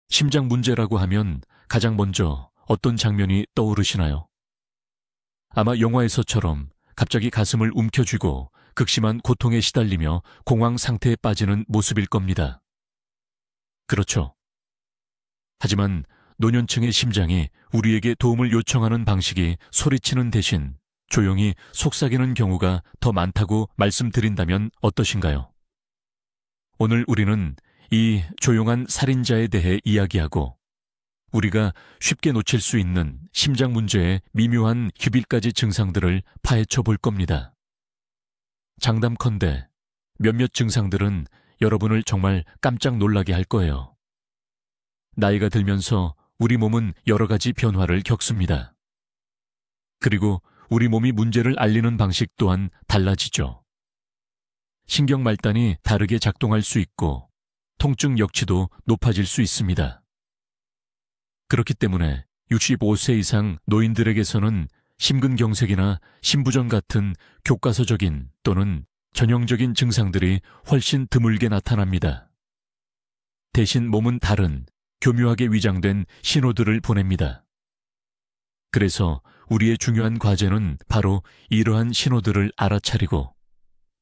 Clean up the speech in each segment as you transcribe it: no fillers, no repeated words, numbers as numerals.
심장 문제라고 하면 가장 먼저 어떤 장면이 떠오르시나요? 아마 영화에서처럼 갑자기 가슴을 움켜쥐고 극심한 고통에 시달리며 공황 상태에 빠지는 모습일 겁니다. 그렇죠. 하지만 노년층의 심장이 우리에게 도움을 요청하는 방식이 소리치는 대신 조용히 속삭이는 경우가 더 많다고 말씀드린다면 어떠신가요? 오늘 우리는 이 조용한 살인자에 대해 이야기하고 우리가 쉽게 놓칠 수 있는 심장 문제의 미묘한 휴일까지 증상들을 파헤쳐 볼 겁니다. 장담컨대 몇몇 증상들은 여러분을 정말 깜짝 놀라게 할 거예요. 나이가 들면서 우리 몸은 여러 가지 변화를 겪습니다. 그리고 우리 몸이 문제를 알리는 방식 또한 달라지죠. 신경 말단이 다르게 작동할 수 있고 통증 역치도 높아질 수 있습니다. 그렇기 때문에 65세 이상 노인들에게서는 심근경색이나 심부전 같은 교과서적인 또는 전형적인 증상들이 훨씬 드물게 나타납니다. 대신 몸은 다른 교묘하게 위장된 신호들을 보냅니다. 그래서 우리의 중요한 과제는 바로 이러한 신호들을 알아차리고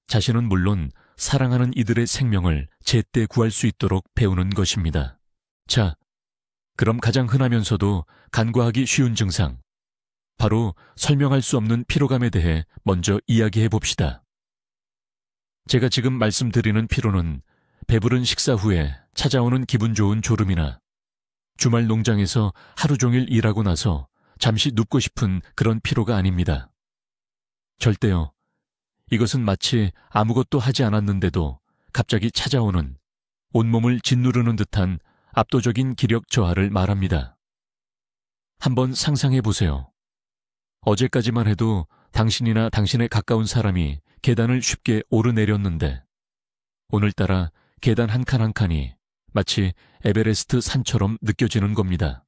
자신은 물론 사랑하는 이들의 생명을 제때 구할 수 있도록 배우는 것입니다. 자, 그럼 가장 흔하면서도 간과하기 쉬운 증상, 바로 설명할 수 없는 피로감에 대해 먼저 이야기해 봅시다. 제가 지금 말씀드리는 피로는 배부른 식사 후에 찾아오는 기분 좋은 졸음이나 주말 농장에서 하루 종일 일하고 나서 잠시 눕고 싶은 그런 피로가 아닙니다. 절대요. 이것은 마치 아무것도 하지 않았는데도 갑자기 찾아오는 온몸을 짓누르는 듯한 압도적인 기력 저하를 말합니다. 한번 상상해 보세요. 어제까지만 해도 당신이나 당신의 가까운 사람이 계단을 쉽게 오르내렸는데 오늘따라 계단 한 칸 한 칸이 마치 에베레스트 산처럼 느껴지는 겁니다.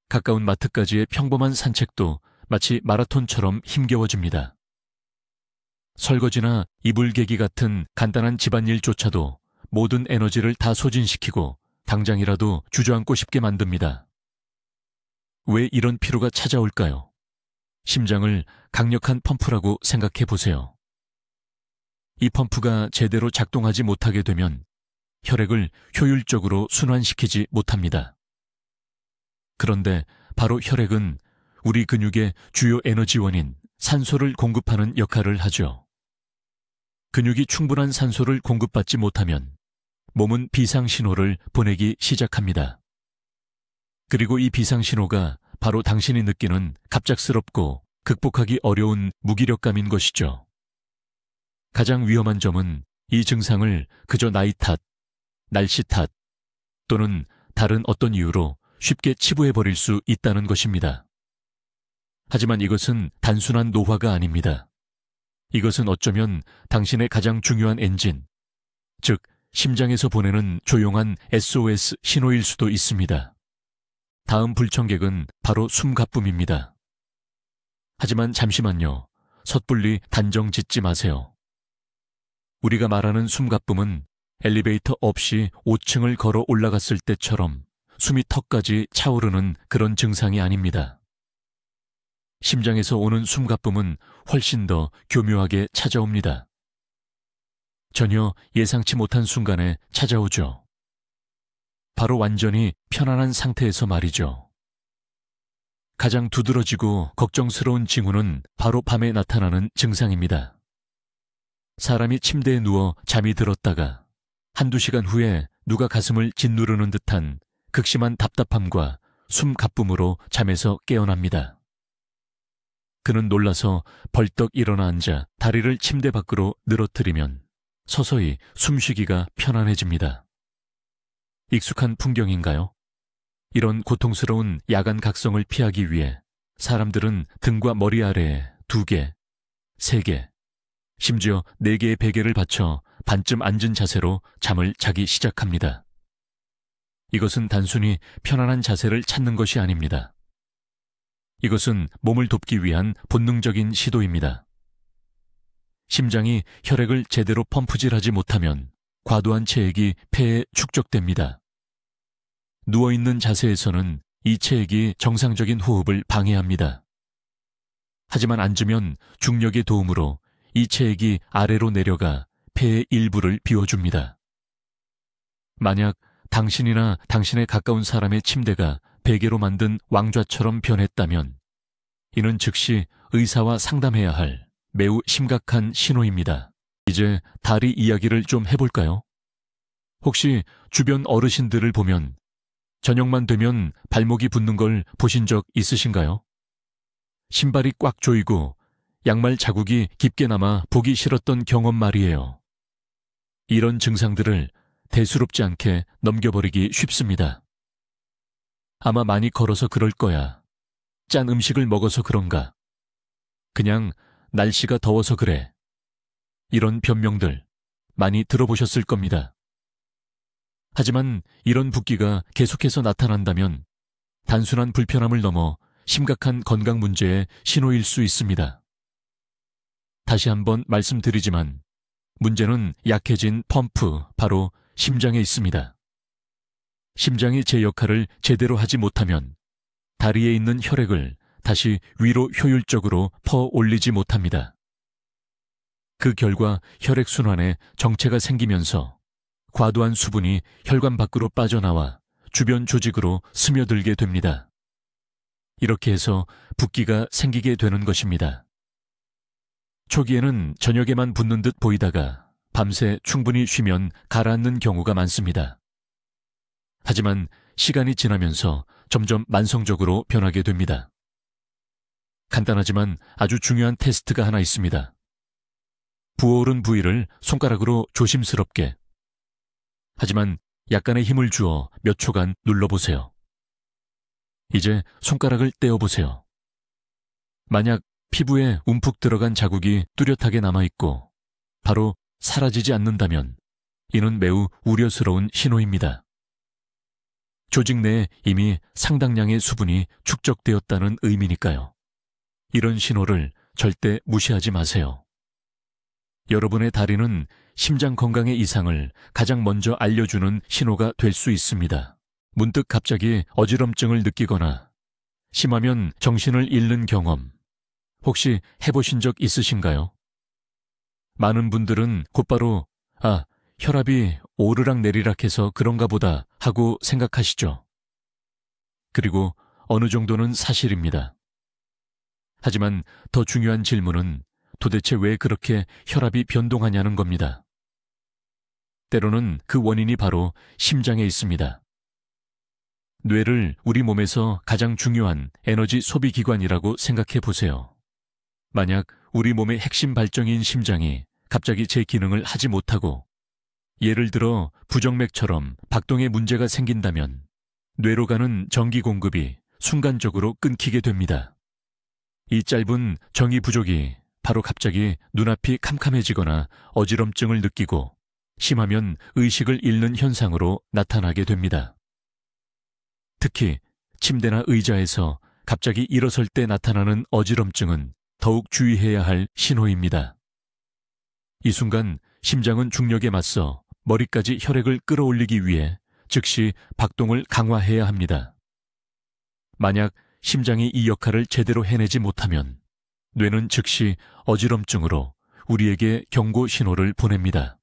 가까운 마트까지의 평범한 산책도 마치 마라톤처럼 힘겨워집니다. 설거지나 이불 개기 같은 간단한 집안일조차도 모든 에너지를 다 소진시키고 당장이라도 주저앉고 싶게 만듭니다. 왜 이런 피로가 찾아올까요? 심장을 강력한 펌프라고 생각해 보세요. 이 펌프가 제대로 작동하지 못하게 되면 혈액을 효율적으로 순환시키지 못합니다. 그런데 바로 혈액은 우리 근육의 주요 에너지원인 산소를 공급하는 역할을 하죠. 근육이 충분한 산소를 공급받지 못하면 몸은 비상신호를 보내기 시작합니다. 그리고 이 비상신호가 바로 당신이 느끼는 갑작스럽고 극복하기 어려운 무기력감인 것이죠. 가장 위험한 점은 이 증상을 그저 나이 탓, 날씨 탓 또는 다른 어떤 이유로 쉽게 치부해버릴 수 있다는 것입니다. 하지만 이것은 단순한 노화가 아닙니다. 이것은 어쩌면 당신의 가장 중요한 엔진, 즉 심장에서 보내는 조용한 SOS 신호일 수도 있습니다. 다음 불청객은 바로 숨가쁨입니다. 하지만 잠시만요. 섣불리 단정 짓지 마세요. 우리가 말하는 숨가쁨은 엘리베이터 없이 5층을 걸어 올라갔을 때처럼 숨이 턱까지 차오르는 그런 증상이 아닙니다. 심장에서 오는 숨가쁨은 훨씬 더 교묘하게 찾아옵니다. 전혀 예상치 못한 순간에 찾아오죠. 바로 완전히 편안한 상태에서 말이죠. 가장 두드러지고 걱정스러운 징후는 바로 밤에 나타나는 증상입니다. 사람이 침대에 누워 잠이 들었다가 한두 시간 후에 누가 가슴을 짓누르는 듯한 극심한 답답함과 숨가쁨으로 잠에서 깨어납니다. 그는 놀라서 벌떡 일어나 앉아 다리를 침대 밖으로 늘어뜨리면 서서히 숨쉬기가 편안해집니다. 익숙한 풍경인가요? 이런 고통스러운 야간 각성을 피하기 위해 사람들은 등과 머리 아래에 2개, 3개, 심지어 4개의 베개를 받쳐 반쯤 앉은 자세로 잠을 자기 시작합니다. 이것은 단순히 편안한 자세를 찾는 것이 아닙니다. 이것은 몸을 돕기 위한 본능적인 시도입니다. 심장이 혈액을 제대로 펌프질하지 못하면 과도한 체액이 폐에 축적됩니다. 누워있는 자세에서는 이체액이 정상적인 호흡을 방해합니다. 하지만 앉으면 중력의 도움으로 이체액이 아래로 내려가 폐의 일부를 비워줍니다. 만약 당신이나 당신의 가까운 사람의 침대가 베개로 만든 왕좌처럼 변했다면 이는 즉시 의사와 상담해야 할 매우 심각한 신호입니다. 이제 다리 이야기를 좀 해볼까요? 혹시 주변 어르신들을 보면 저녁만 되면 발목이 붓는 걸 보신 적 있으신가요? 신발이 꽉 조이고 양말 자국이 깊게 남아 보기 싫었던 경험 말이에요. 이런 증상들을 대수롭지 않게 넘겨버리기 쉽습니다. 아마 많이 걸어서 그럴 거야. 짠 음식을 먹어서 그런가. 그냥 날씨가 더워서 그래. 이런 변명들 많이 들어보셨을 겁니다. 하지만 이런 붓기가 계속해서 나타난다면 단순한 불편함을 넘어 심각한 건강 문제의 신호일 수 있습니다. 다시 한번 말씀드리지만 문제는 약해진 펌프, 바로 심장에 있습니다. 심장이 제 역할을 제대로 하지 못하면 다리에 있는 혈액을 다시 위로 효율적으로 퍼 올리지 못합니다. 그 결과 혈액순환에 정체가 생기면서 과도한 수분이 혈관 밖으로 빠져나와 주변 조직으로 스며들게 됩니다. 이렇게 해서 붓기가 생기게 되는 것입니다. 초기에는 저녁에만 붓는 듯 보이다가 밤새 충분히 쉬면 가라앉는 경우가 많습니다. 하지만 시간이 지나면서 점점 만성적으로 변하게 됩니다. 간단하지만 아주 중요한 테스트가 하나 있습니다. 부어오른 부위를 손가락으로 조심스럽게, 하지만 약간의 힘을 주어 몇 초간 눌러보세요. 이제 손가락을 떼어보세요. 만약 피부에 움푹 들어간 자국이 뚜렷하게 남아있고 바로 사라지지 않는다면 이는 매우 우려스러운 신호입니다. 조직 내에 이미 상당량의 수분이 축적되었다는 의미니까요. 이런 신호를 절대 무시하지 마세요. 여러분의 다리는 심장 건강의 이상을 가장 먼저 알려주는 신호가 될 수 있습니다. 문득 갑자기 어지럼증을 느끼거나 심하면 정신을 잃는 경험, 혹시 해보신 적 있으신가요? 많은 분들은 곧바로 혈압이 오르락내리락해서 그런가 보다 하고 생각하시죠. 그리고 어느 정도는 사실입니다. 하지만 더 중요한 질문은 도대체 왜 그렇게 혈압이 변동하냐는 겁니다. 때로는 그 원인이 바로 심장에 있습니다. 뇌를 우리 몸에서 가장 중요한 에너지 소비 기관이라고 생각해 보세요. 만약 우리 몸의 핵심 발정인 심장이 갑자기 제 기능을 하지 못하고 예를 들어 부정맥처럼 박동에 문제가 생긴다면 뇌로 가는 전기 공급이 순간적으로 끊기게 됩니다. 이 짧은 정이 부족이 바로 갑자기 눈앞이 캄캄해지거나 어지럼증을 느끼고 심하면 의식을 잃는 현상으로 나타나게 됩니다. 특히 침대나 의자에서 갑자기 일어설 때 나타나는 어지럼증은 더욱 주의해야 할 신호입니다. 이 순간 심장은 중력에 맞서 머리까지 혈액을 끌어올리기 위해 즉시 박동을 강화해야 합니다. 만약 심장이 이 역할을 제대로 해내지 못하면 뇌는 즉시 어지럼증으로 우리에게 경고 신호를 보냅니다.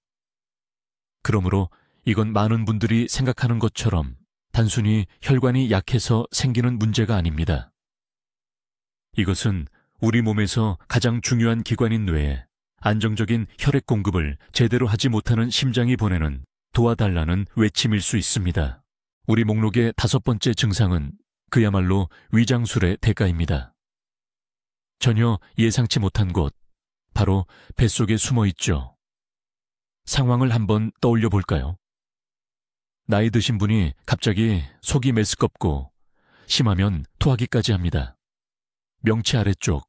그러므로 이건 많은 분들이 생각하는 것처럼 단순히 혈관이 약해서 생기는 문제가 아닙니다. 이것은 우리 몸에서 가장 중요한 기관인 뇌에 안정적인 혈액 공급을 제대로 하지 못하는 심장이 보내는 도와달라는 외침일 수 있습니다. 우리 목록의 5번째 증상은 그야말로 위장술의 대가입니다. 전혀 예상치 못한 곳, 바로 뱃속에 숨어 있죠. 상황을 한번 떠올려 볼까요? 나이 드신 분이 갑자기 속이 메스껍고 심하면 토하기까지 합니다. 명치 아래쪽,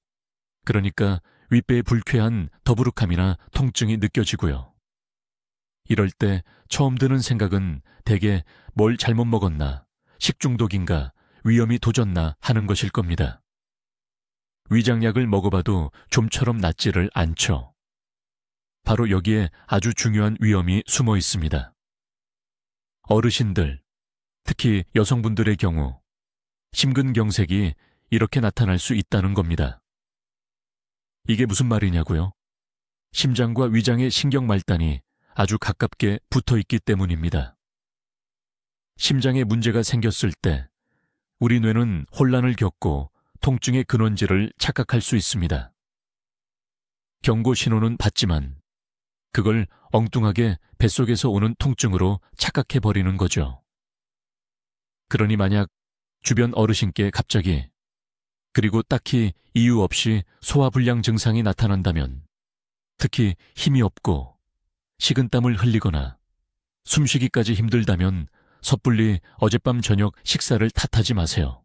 그러니까 윗배에 불쾌한 더부룩함이나 통증이 느껴지고요. 이럴 때 처음 드는 생각은 대개 뭘 잘못 먹었나, 식중독인가, 위험이 도졌나 하는 것일 겁니다. 위장약을 먹어봐도 좀처럼 낫지를 않죠. 바로 여기에 아주 중요한 위험이 숨어 있습니다. 어르신들, 특히 여성분들의 경우 심근경색이 이렇게 나타날 수 있다는 겁니다. 이게 무슨 말이냐고요? 심장과 위장의 신경말단이 아주 가깝게 붙어 있기 때문입니다. 심장에 문제가 생겼을 때 우리 뇌는 혼란을 겪고 통증의 근원지를 착각할 수 있습니다. 경고 신호는 받지만 그걸 엉뚱하게 뱃속에서 오는 통증으로 착각해버리는 거죠. 그러니 만약 주변 어르신께 갑자기 그리고 딱히 이유 없이 소화불량 증상이 나타난다면 특히 힘이 없고 식은땀을 흘리거나 숨쉬기까지 힘들다면 섣불리 어젯밤 저녁 식사를 탓하지 마세요.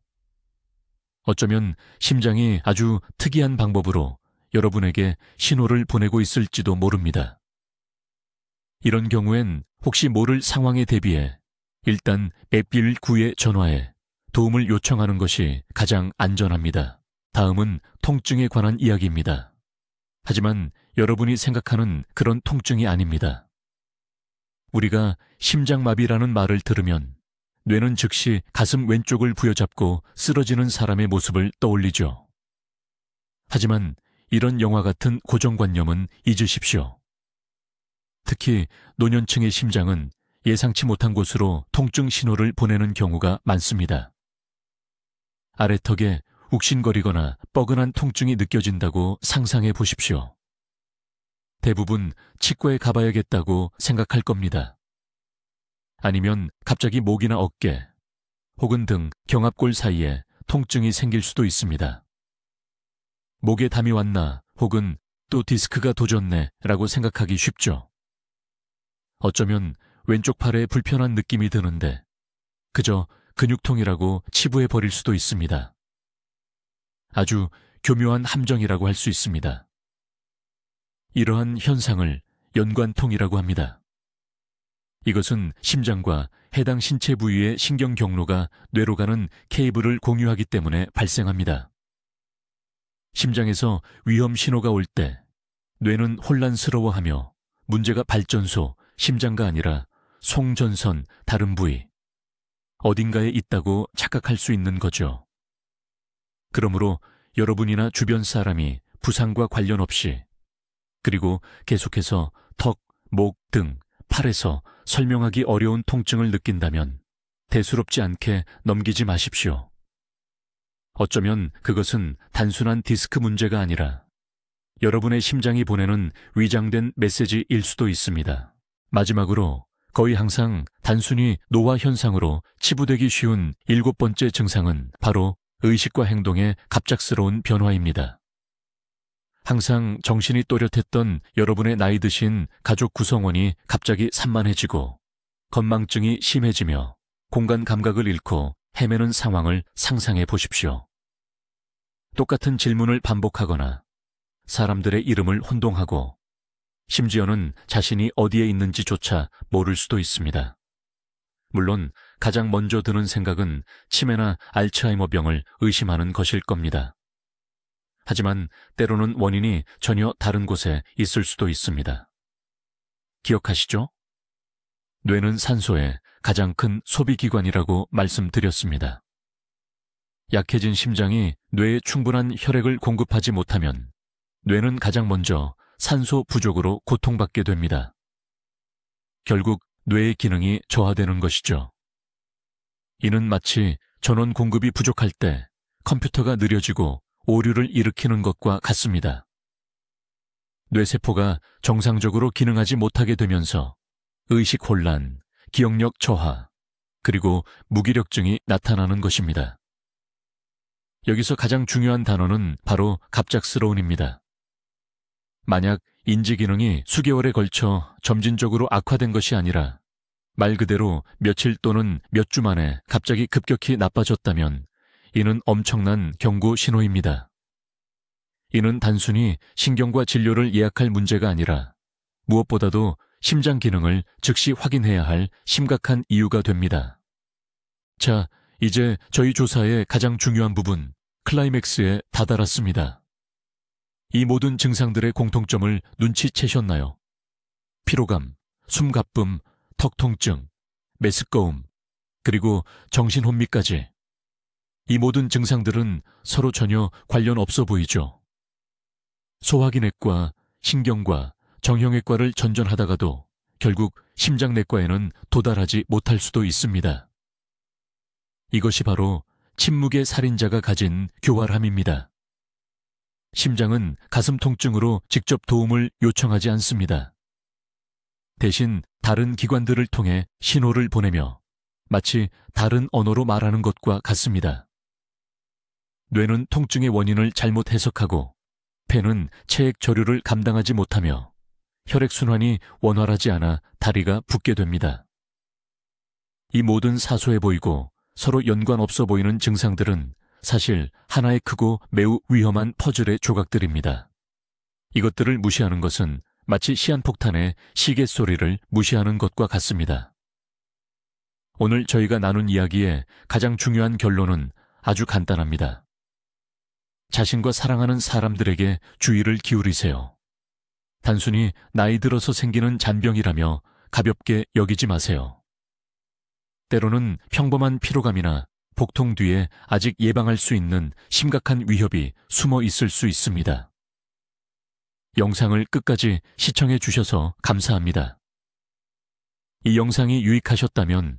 어쩌면 심장이 아주 특이한 방법으로 여러분에게 신호를 보내고 있을지도 모릅니다. 이런 경우엔 혹시 모를 상황에 대비해 일단 119에 전화해 도움을 요청하는 것이 가장 안전합니다. 다음은 통증에 관한 이야기입니다. 하지만 여러분이 생각하는 그런 통증이 아닙니다. 우리가 심장마비라는 말을 들으면 뇌는 즉시 가슴 왼쪽을 부여잡고 쓰러지는 사람의 모습을 떠올리죠. 하지만 이런 영화 같은 고정관념은 잊으십시오. 특히 노년층의 심장은 예상치 못한 곳으로 통증 신호를 보내는 경우가 많습니다. 아래턱에 욱신거리거나 뻐근한 통증이 느껴진다고 상상해 보십시오. 대부분 치과에 가봐야겠다고 생각할 겁니다. 아니면 갑자기 목이나 어깨 혹은 등 경합골 사이에 통증이 생길 수도 있습니다. 목에 담이 왔나 혹은 또 디스크가 도졌네 라고 생각하기 쉽죠. 어쩌면 왼쪽 팔에 불편한 느낌이 드는데 그저 근육통이라고 치부해 버릴 수도 있습니다. 아주 교묘한 함정이라고 할 수 있습니다. 이러한 현상을 연관통이라고 합니다. 이것은 심장과 해당 신체 부위의 신경 경로가 뇌로 가는 케이블을 공유하기 때문에 발생합니다. 심장에서 위험 신호가 올 때 뇌는 혼란스러워하며 문제가 발전소, 심장가 아니라 송전선, 다른 부위, 어딘가에 있다고 착각할 수 있는 거죠. 그러므로 여러분이나 주변 사람이 부상과 관련 없이 그리고 계속해서 턱, 목 등 팔에서 설명하기 어려운 통증을 느낀다면 대수롭지 않게 넘기지 마십시오. 어쩌면 그것은 단순한 디스크 문제가 아니라 여러분의 심장이 보내는 위장된 메시지일 수도 있습니다. 마지막으로 거의 항상 단순히 노화 현상으로 치부되기 쉬운 7번째 증상은 바로 의식과 행동의 갑작스러운 변화입니다. 항상 정신이 또렷했던 여러분의 나이 드신 가족 구성원이 갑자기 산만해지고 건망증이 심해지며 공간 감각을 잃고 헤매는 상황을 상상해 보십시오. 똑같은 질문을 반복하거나 사람들의 이름을 혼동하고 심지어는 자신이 어디에 있는지조차 모를 수도 있습니다. 물론 가장 먼저 드는 생각은 치매나 알츠하이머병을 의심하는 것일 겁니다. 하지만 때로는 원인이 전혀 다른 곳에 있을 수도 있습니다. 기억하시죠? 뇌는 산소의 가장 큰 소비기관이라고 말씀드렸습니다. 약해진 심장이 뇌에 충분한 혈액을 공급하지 못하면 뇌는 가장 먼저 산소 부족으로 고통받게 됩니다. 결국 뇌의 기능이 저하되는 것이죠. 이는 마치 전원 공급이 부족할 때 컴퓨터가 느려지고 오류를 일으키는 것과 같습니다. 뇌세포가 정상적으로 기능하지 못하게 되면서 의식 혼란, 기억력 저하, 그리고 무기력증이 나타나는 것입니다. 여기서 가장 중요한 단어는 바로 갑작스러운입니다. 만약 인지 기능이 수개월에 걸쳐 점진적으로 악화된 것이 아니라 말 그대로 며칠 또는 몇 주 만에 갑자기 급격히 나빠졌다면 이는 엄청난 경고 신호입니다. 이는 단순히 신경과 진료를 예약할 문제가 아니라 무엇보다도 심장 기능을 즉시 확인해야 할 심각한 이유가 됩니다. 자, 이제 저희 조사의 가장 중요한 부분, 클라이맥스에 다다랐습니다. 이 모든 증상들의 공통점을 눈치채셨나요? 피로감, 숨가쁨, 턱 통증, 메스꺼움, 그리고 정신혼미까지. 이 모든 증상들은 서로 전혀 관련 없어 보이죠. 소화기내과, 신경과, 정형외과를 전전하다가도 결국 심장내과에는 도달하지 못할 수도 있습니다. 이것이 바로 침묵의 살인자가 가진 교활함입니다. 심장은 가슴 통증으로 직접 도움을 요청하지 않습니다. 대신 다른 기관들을 통해 신호를 보내며 마치 다른 언어로 말하는 것과 같습니다. 뇌는 통증의 원인을 잘못 해석하고 폐는 체액 저류를 감당하지 못하며 혈액순환이 원활하지 않아 다리가 붓게 됩니다. 이 모든 사소해 보이고 서로 연관 없어 보이는 증상들은 사실 하나의 크고 매우 위험한 퍼즐의 조각들입니다. 이것들을 무시하는 것은 마치 시한폭탄의 시계 소리를 무시하는 것과 같습니다. 오늘 저희가 나눈 이야기의 가장 중요한 결론은 아주 간단합니다. 자신과 사랑하는 사람들에게 주의를 기울이세요. 단순히 나이 들어서 생기는 잔병이라며 가볍게 여기지 마세요. 때로는 평범한 피로감이나 복통 뒤에 아직 예방할 수 있는 심각한 위협이 숨어 있을 수 있습니다. 영상을 끝까지 시청해 주셔서 감사합니다. 이 영상이 유익하셨다면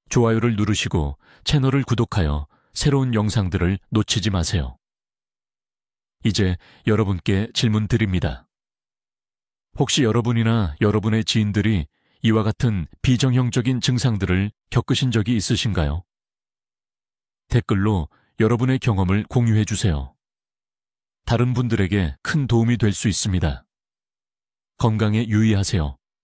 좋아요를 누르시고 채널을 구독하여 새로운 영상들을 놓치지 마세요. 이제 여러분께 질문 드립니다. 혹시 여러분이나 여러분의 지인들이 이와 같은 비정형적인 증상들을 겪으신 적이 있으신가요? 댓글로 여러분의 경험을 공유해 주세요. 다른 분들에게 큰 도움이 될 수 있습니다. 건강에 유의하세요.